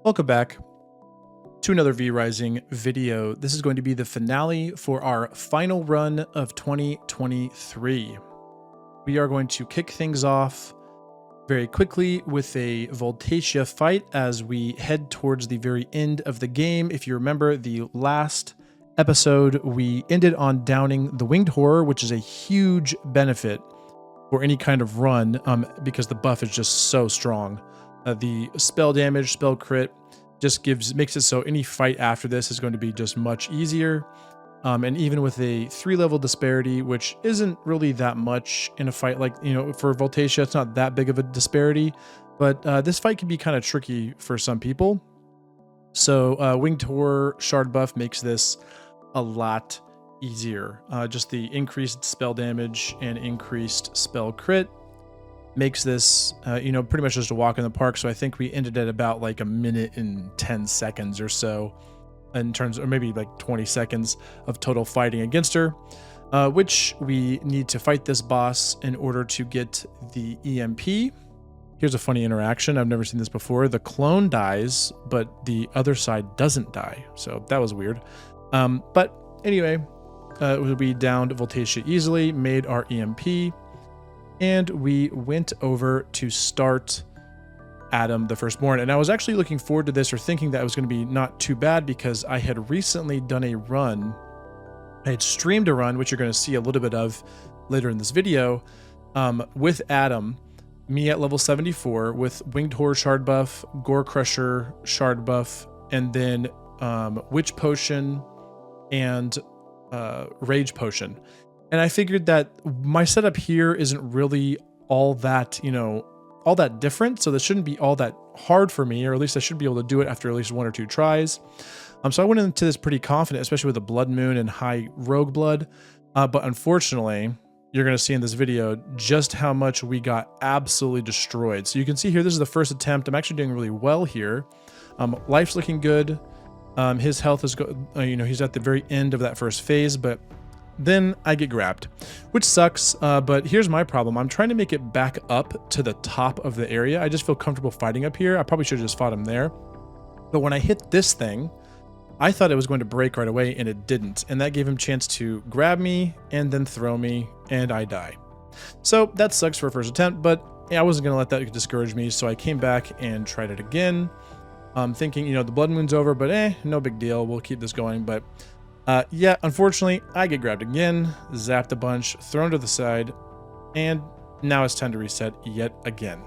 Welcome back to another vrising video. This is going to be the finale for our final run of 2023. We are going to kick things off very quickly with a Voltatia fight as we head towards the very end of the game. If you remember the last episode, we ended on downing the Winged Horror, which is a huge benefit for any kind of run because the buff is just so strong. The spell damage, spell crit just makes it so any fight after this is going to be just much easier. And even with a 3-level disparity, which isn't really that much in a fight like, for Voltatia, it's not that big of a disparity, but this fight can be kind of tricky for some people. So Winged Horror Shard buff makes this a lot easier. Just the increased spell damage and increased spell crit makes this, pretty much just a walk in the park. So I think we ended at about like a minute and 10 seconds or so in terms, or maybe like 20 seconds of total fighting against her, which we need to fight this boss in order to get the EMP. Here's a funny interaction. I've never seen this before. The clone dies, but the other side doesn't die. So that was weird. But anyway, we downed Voltatia easily, made our EMP, and we went over to start Adam the Firstborn. And I was actually looking forward to this, or thinking that it was going to be not too bad, because I had recently done a run. I had streamed a run, which you're going to see a little bit of later in this video, with Adam, me at level 74 with Winged Horror Shard buff, Gore Crusher Shard buff, and then Witch Potion and Rage Potion. And I figured that my setup here isn't really all that, all that different. So this shouldn't be all that hard for me, or at least I should be able to do it after at least 1 or 2 tries. So I went into this pretty confident, especially with the Blood Moon and high Rogue Blood. But unfortunately, you're going to see in this video just how much we got absolutely destroyed. So you can see here, this is the first attempt. I'm actually doing really well here. Life's looking good. His health is good. He's at the very end of that first phase, but then I get grabbed, which sucks. But here's my problem. I'm trying to make it back up to the top of the area. I just feel comfortable fighting up here. I probably should have just fought him there. But when I hit this thing, I thought it was going to break right away, and it didn't. And that gave him a chance to grab me and then throw me, and I die. So that sucks for a first attempt, but I wasn't going to let that discourage me. So I came back and tried it again, thinking, the Blood Moon's over, but no big deal. We'll keep this going. But yeah, unfortunately, I get grabbed again, zapped a bunch, thrown to the side, and now it's time to reset yet again.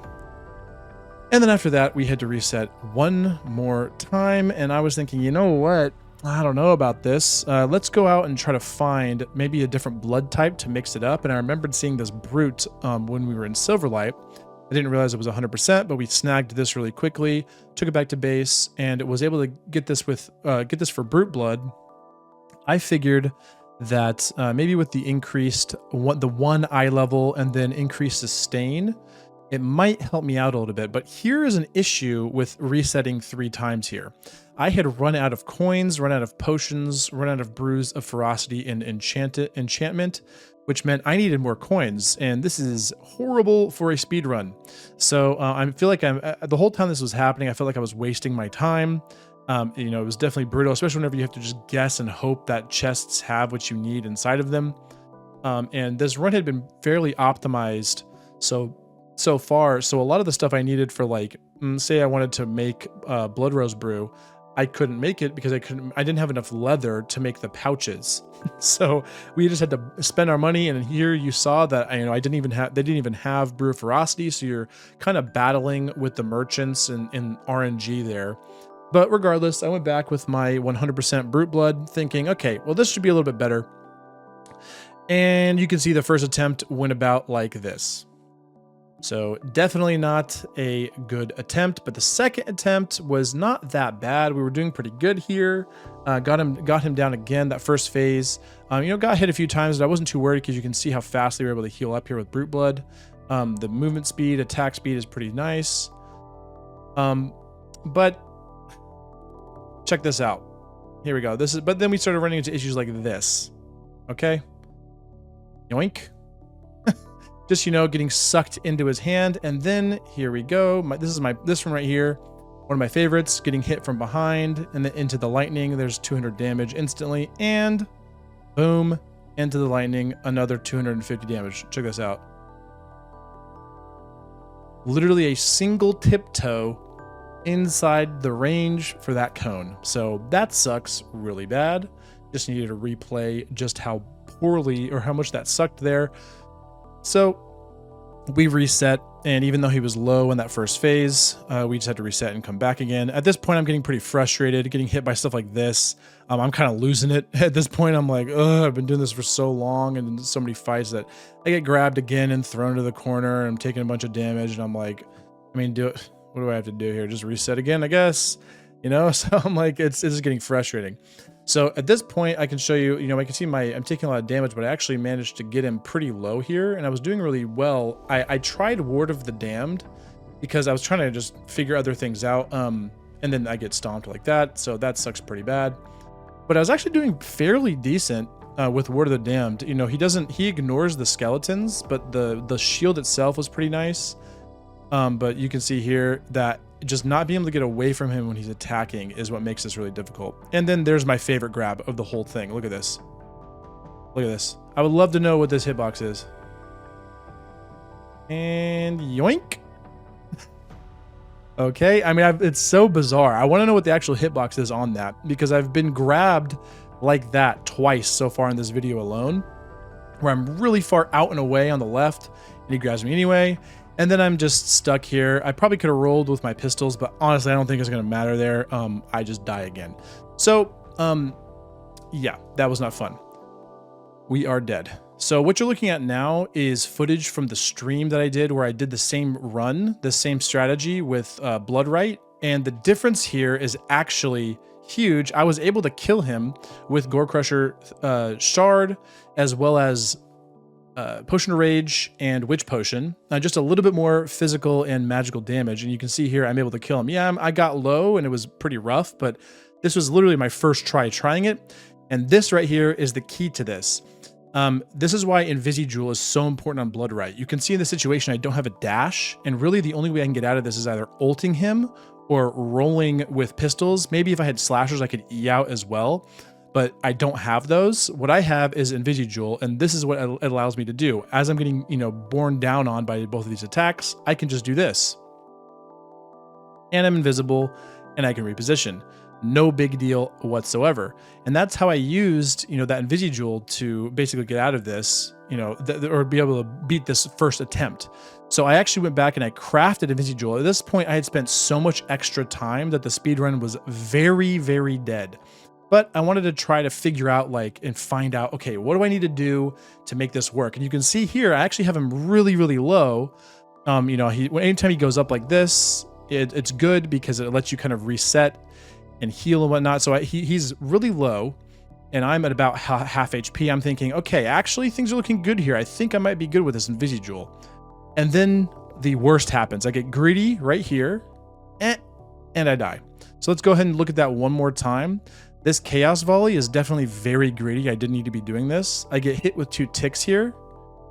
And then after that, we had to reset one more time, and I was thinking, you know what? I don't know about this. Let's go out and try to find maybe a different blood type to mix it up. And I remembered seeing this brute when we were in Silverlight. I didn't realize it was 100%, but we snagged this really quickly, took it back to base, and was able to get this for brute blood. I figured that maybe with the increased the 1 eye level and then increased sustain, it might help me out a little bit. But here is an issue with resetting 3 times here. I had run out of coins, run out of potions, run out of brews of ferocity and enchantment, which meant I needed more coins, and this is horrible for a speed run. So I feel like the whole time this was happening, I felt like I was wasting my time. It was definitely brutal, especially whenever you have to just guess and hope that chests have what you need inside of them. And this run had been fairly optimized so far. So a lot of the stuff I needed for, like, say I wanted to make Blood Rose Brew, I couldn't make it because I didn't have enough leather to make the pouches. So we just had to spend our money. And here you saw that, they didn't even have Brew of Ferocity. So you're kind of battling with the merchants and RNG there. But regardless, I went back with my 100% brute blood, thinking, okay, well, this should be a little bit better. And you can see the first attempt went about like this. So definitely not a good attempt, but the second attempt was not that bad. We were doing pretty good here. Got him down again, that first phase. Got hit a few times, but I wasn't too worried because you can see how fast they were able to heal up here with brute blood. The movement speed, attack speed is pretty nice. But check this out. Here we go. But then we started running into issues like this. Okay. Yoink. Just, getting sucked into his hand. And then here we go. This one right here. One of my favorites, getting hit from behind and then into the lightning. There's 200 damage instantly, and boom, into the lightning, another 250 damage. Check this out. Literally a single tiptoe inside the range for that cone. So that sucks really bad. Just needed to replay just how poorly or how much that sucked there. So we reset, and even though he was low in that first phase, we just had to reset and come back again. At this point, I'm getting pretty frustrated, getting hit by stuff like this. I'm kind of losing it. At this point, I'm like, ugh, I've been doing this for so long, and so many fights that I get grabbed again and thrown to the corner, and I'm taking a bunch of damage, and I'm like, I mean, what do I have to do here? Just reset again, I guess? You know, so I'm like, it's just getting frustrating. So at this point, I can show you, I can see I'm taking a lot of damage, but I actually managed to get him pretty low here, and I was doing really well. I tried Ward of the Damned because I was trying to just figure other things out, and then I get stomped like that, so that sucks pretty bad. But I was actually doing fairly decent with Ward of the Damned. He ignores the skeletons, but the shield itself was pretty nice. But you can see here that just not being able to get away from him when he's attacking is what makes this really difficult. And then there's my favorite grab of the whole thing. Look at this. Look at this. I would love to know what this hitbox is. And yoink. Okay, I mean, it's so bizarre. I want to know what the actual hitbox is on that, because I've been grabbed like that twice so far in this video alone, where I'm really far out and away on the left, and he grabs me anyway. And then I'm just stuck here. I probably could have rolled with my pistols, but honestly, I don't think it's going to matter there. I just die again. So, yeah, that was not fun. We are dead. So what you're looking at now is footage from the stream that I did where I did the same run, the same strategy with Bloodright. And the difference here is actually huge. I was able to kill him with Gore Crusher Shard, as well as Potion of Rage and Witch Potion, just a little bit more physical and magical damage. And you can see here, I'm able to kill him. Yeah, I got low and it was pretty rough, but this was literally my first try trying it. And this right here is the key to this. This is why Invisigil is so important on Bloodright. You can see in this situation, I don't have a dash, and really the only way I can get out of this is either ulting him or rolling with pistols. Maybe if I had slashers, I could E out as well, but I don't have those. What I have is Invisigil, and this is what it allows me to do. As I'm getting, borne down on by both of these attacks, I can just do this. And I'm invisible, and I can reposition. No big deal whatsoever. And that's how I used, that Invisigil to basically get out of this, or be able to beat this first attempt. So I actually went back and I crafted Invisigil. At this point, I had spent so much extra time that the speedrun was very, very dead. But I wanted to try to figure out and find out, okay, what do I need to do to make this work? And you can see here, I actually have him really, really low. Anytime he goes up like this, it's good because it lets you kind of reset and heal and whatnot. So he's really low, and I'm at about half HP. I'm thinking, okay, actually things are looking good here. I think I might be good with this Invisigil. And then the worst happens. I get greedy right here, and I die. So let's go ahead and look at that one more time. This Chaos Volley is definitely very greedy. I didn't need to be doing this. I get hit with 2 ticks here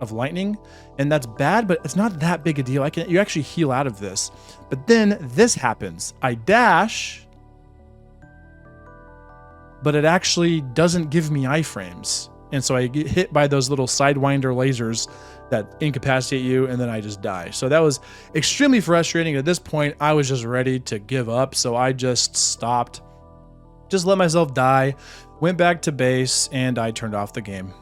of lightning, and that's bad, but it's not that big a deal. You actually heal out of this. But then this happens. I dash, but it actually doesn't give me iframes. And so I get hit by those little Sidewinder lasers that incapacitate you, and then I just die. So that was extremely frustrating. At this point, I was just ready to give up. So I just stopped, just let myself die, went back to base, and I turned off the game.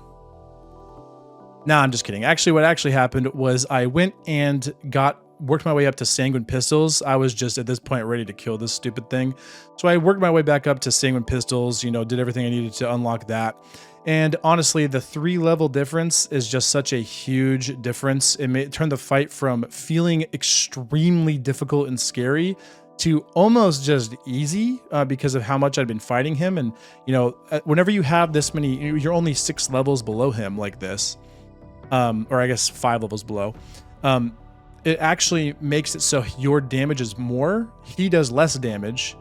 Nah, I'm just kidding. Actually, what actually happened was I went and worked my way up to Sanguine Pistols. I was just at this point ready to kill this stupid thing. So I worked my way back up to Sanguine Pistols, did everything I needed to unlock that. And honestly, the 3-level difference is just such a huge difference. It turned the fight from feeling extremely difficult and scary to almost just easy because of how much I'd been fighting him. And, whenever you have this many, you're only 6 levels below him like this, or I guess 5 levels below. It actually makes it so your damage is more, he does less damage,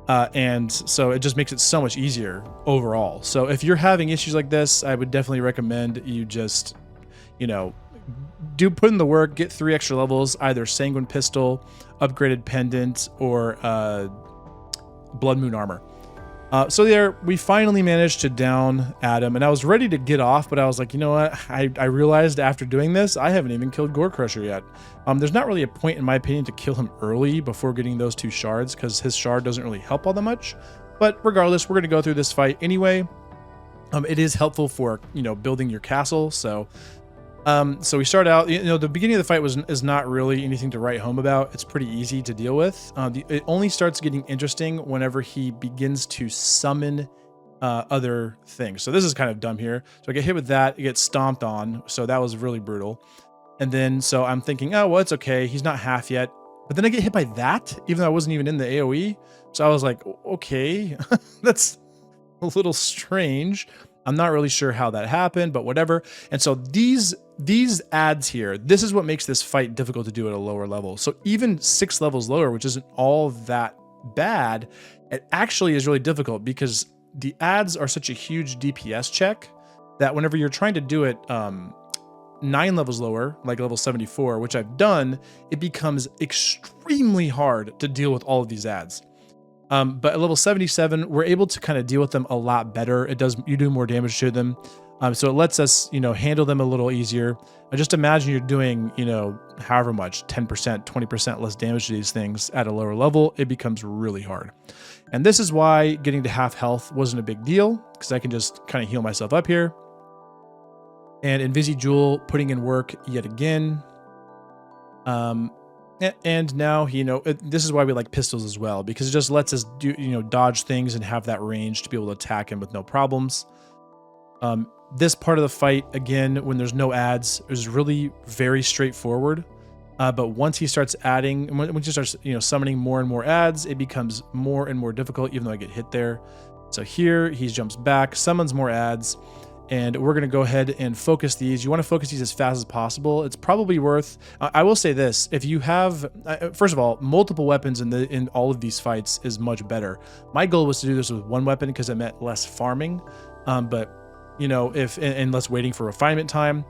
and so it just makes it so much easier overall. So if you're having issues like this, I would definitely recommend you just, put in the work, get 3 extra levels, either Sanguine Pistol upgraded pendant or blood moon armor. So there, we finally managed to down Adam, and I was ready to get off, but I was like, you know what? I realized after doing this, I haven't even killed Gore Crusher yet. There's not really a point, in my opinion, to kill him early before getting those 2 shards, because his shard doesn't really help all that much. But regardless, we're going to go through this fight anyway. It is helpful for, you know, building your castle. So we start out, you know, the beginning of the fight is not really anything to write home about. It's pretty easy to deal with. It only starts getting interesting whenever he begins to summon other things. So this is kind of dumb here. So I get hit with that, it gets stomped on. So that was really brutal. And then, so I'm thinking, oh, well, it's okay. He's not half yet. But then I get hit by that, even though I wasn't even in the AoE. So I was like, okay, that's a little strange. I'm not really sure how that happened, but whatever. And so these adds here, this is what makes this fight difficult to do at a lower level. So even 6 levels lower, which isn't all that bad, it actually is really difficult because the adds are such a huge DPS check that whenever you're trying to do it 9 levels lower, like level 74, which I've done, it becomes extremely hard to deal with all of these adds. But at level 77, we're able to kind of deal with them a lot better. You do more damage to them. So it lets us, you know, handle them a little easier. Just imagine you're doing, you know, however much, 10%, 20% less damage to these things at a lower level. It becomes really hard. And this is why getting to half health wasn't a big deal, because I can just kind of heal myself up here. And Invisi-Jewel putting in work yet again. And now, you know, this is why we like pistols as well, because it just lets us do, you know, dodge things and have that range to be able to attack him with no problems. This part of the fight, again, when there's no adds, is really very straightforward. But once he starts adding, once he starts, you know, summoning more and more adds, it becomes more and more difficult, even though I get hit there. So here he jumps back, summons more adds. And we're going to go ahead and focus these. You want to focus these as fast as possible. It's probably worth, I will say this, if you have, first of all, multiple weapons in all of these fights is much better. My goal was to do this with 1 weapon because it meant less farming. But, you know, and less waiting for refinement time.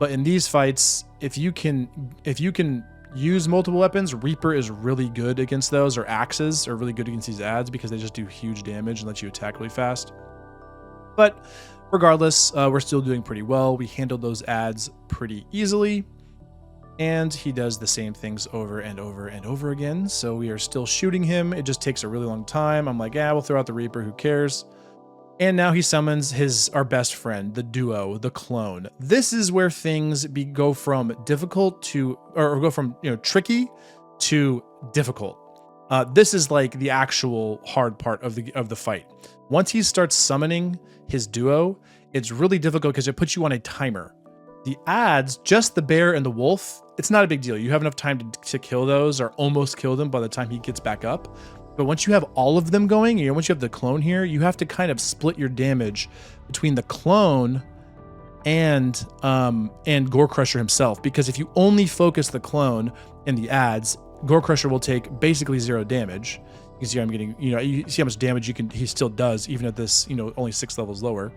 But in these fights, if you can use multiple weapons, Reaper is really good against those, or Axes are really good against these adds because they just do huge damage and let you attack really fast. But regardless, we're still doing pretty well. We handled those adds pretty easily. And he does the same things over and over and over again. So we are still shooting him. It just takes a really long time. I'm like, yeah, we'll throw out the Reaper. Who cares? And now he summons our best friend, the duo, the clone. This is where things go from difficult to, or go from, you know, tricky to difficult. This is like the actual hard part of the fight. Once he starts summoning his duo, it's really difficult because it puts you on a timer. The adds, just the bear and the wolf, it's not a big deal. You have enough time to kill those, or almost kill them by the time he gets back up. But once you have all of them going, you know, once you have the clone here, you have to kind of split your damage between the clone and Gore Crusher himself. Because if you only focus the clone and the adds, Gore Crusher will take basically 0 damage. You see I'm getting, you know, you see how much damage he still does, even at this, you know, only 6 levels lower,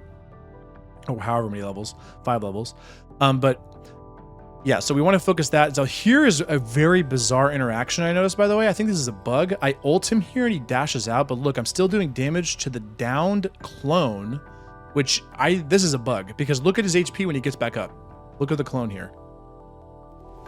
or however many levels, 5 levels. But yeah, so we want to focus that. So here is a very bizarre interaction I noticed, by the way. I think this is a bug. I ult him here and he dashes out, but look, I'm still doing damage to the downed clone, which this is a bug, because look at his HP when he gets back up. Look at the clone here.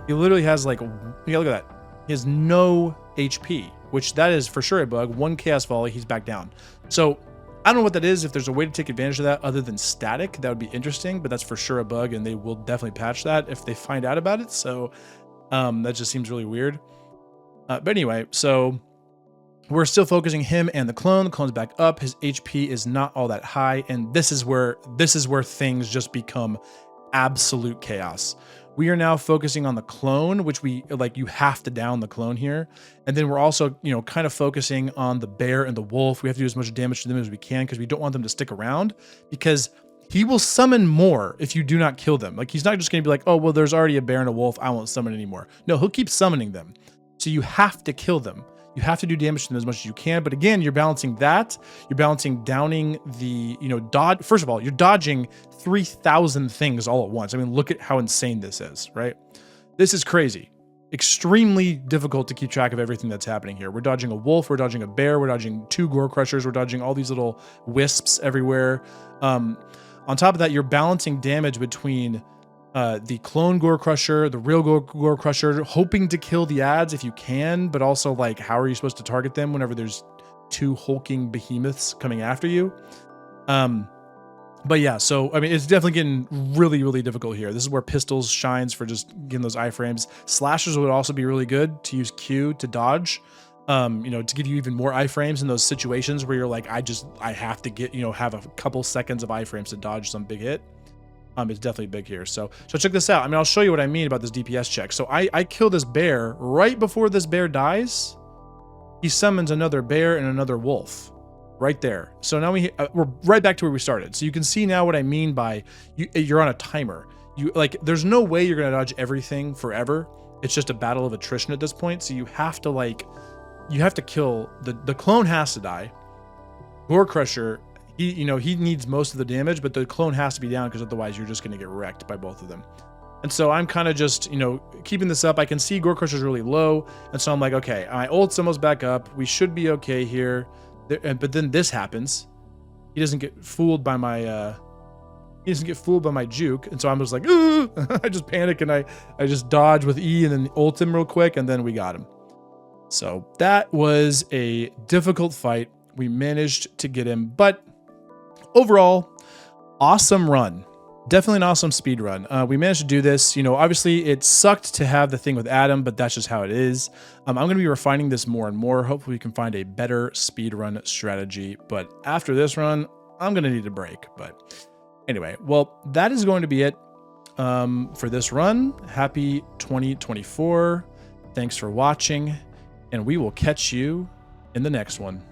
He literally has like, yeah, look at that. He has no HP, which that is for sure a bug. 1 chaos volley, he's back down. So I don't know what that is. If there's a way to take advantage of that other than static, that would be interesting, but that's for sure a bug, and they will definitely patch that if they find out about it. So that just seems really weird. But anyway, so we're still focusing him and the clone. The clone's back up. His HP is not all that high, and this is where things just become absolute chaos. We are now focusing on the clone, which you have to down the clone here. And then we're also, you know, kind of focusing on the bear and the wolf. We have to do as much damage to them as we can because we don't want them to stick around, because he will summon more if you do not kill them. Like, he's not just going to be like, oh, well, there's already a bear and a wolf, I won't summon anymore. No, he'll keep summoning them. So you have to kill them. You have to do damage to them as much as you can. But again, you're balancing that. You're balancing downing the, you know, dodge. First of all, you're dodging 3,000 things all at once. I mean, look at how insane this is, right? This is crazy. extremely difficult to keep track of everything that's happening here. We're dodging a wolf, we're dodging a bear, we're dodging 2 Gore Crushers, we're dodging all these little wisps everywhere. On top of that, you're balancing damage between the clone Gore Crusher, the real Gore Crusher, hoping to kill the ads if you can, but also like, how are you supposed to target them whenever there's 2 hulking behemoths coming after you? But yeah, so I mean, it's definitely getting really, really difficult here. This is where pistols shines for just getting those iframes. Slashers would also be really good to use Q to dodge, you know, to give you even more iframes in those situations where you're like, I have to get, you know, have a couple seconds of iframes to dodge some big hit. It's definitely big here. So check this out. I mean, I'll show you what I mean about this DPS check. So I kill this bear right before this bear dies. He summons another bear and another wolf. Right there. So now we're right back to where we started. So you can see now what I mean by you're on a timer. You like, there's no way you're gonna dodge everything forever. It's just a battle of attrition at this point. So you have to kill the clone has to die. Gore Crusher, he needs most of the damage, but the clone has to be down because otherwise you're just gonna get wrecked by both of them. And so I'm kind of just, keeping this up. I can see Gore Crusher's really low, and so I'm like, okay, my ult's almost back up. We should be okay here. But then this happens. He doesn't get fooled by my juke, and so I'm just like, ooh! I just panic and I just dodge with E and then ult him real quick, and then we got him. So that was a difficult fight. We managed to get him, but overall, awesome run. Definitely an awesome speed run. We managed to do this. Obviously it sucked to have the thing with Adam, but that's just how it is. I'm going to be refining this more and more. Hopefully we can find a better speed run strategy. But after this run, I'm going to need a break. But anyway, well, that is going to be it for this run. Happy 2024. Thanks for watching, and we will catch you in the next one.